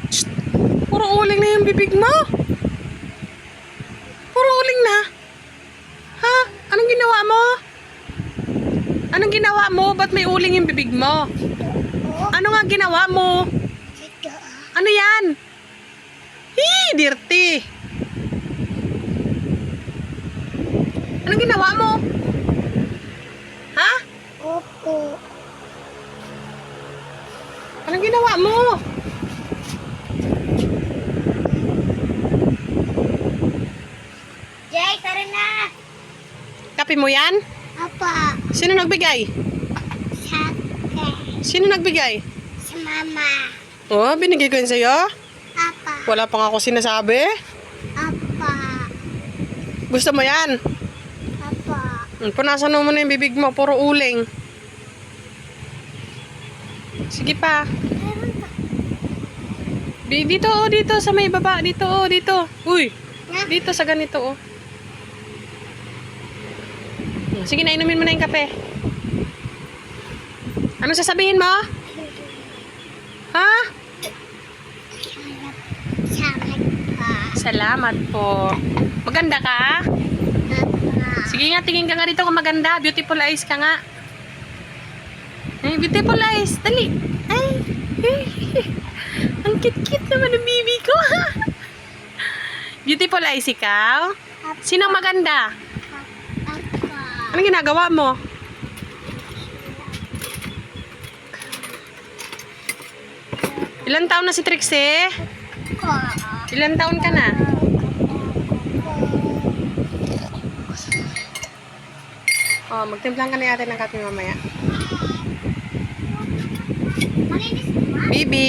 Shh. Puro uling na yung bibig mo. Puro uling na. Ha? Anong ginawa mo? Anong ginawa mo? Ba't may uling yung bibig mo? Ano nga ginawa mo? Ano yan? Hii, dirty. Anong ginawa mo? Ha? Opo. Anong ginawa mo? Jay, tara na. Kape mo yan? Apa. Sino nagbigay? Sake. Sino nagbigay? Sa mama. Oh, binigay ko yun sa'yo? Apa. Wala pa nga ako sinasabi. Apa. Gusto mo yan? Apa. Punasan mo na yung bibig mo. Puro uling. Sige pa. Dito, oh, dito. Sa may baba. Dito, oh, dito. Uy. Dito sa ganito, oh. Sige na, inumin mo na yung kape. Ano sasabihin mo? Ha? Salamat pa. Salamat po. Maganda ka? Apa. Sige nga, tingin ka nga dito kung maganda. Beautiful eyes ka nga. Ay, beautiful eyes. Dali. Ay. Ang cute-cute naman ng bibi ko. Beautiful eyes ikaw? Sinong maganda? Apa. Anong ginagawa mo? Ilan taon na si Trixie? Ko. Ilan taon ka na? Oh, magtimplang ka na yata ng kape mamaya. Malinis ba? Baby!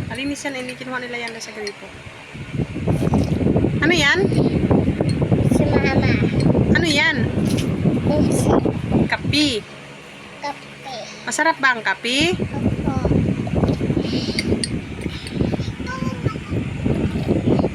Malinis yan, hindi kinuha nila yan sa gripo. Ano yan? Sa mama. Ano yan? Sa Kape. kape. Masarap ba ang kape? Apa.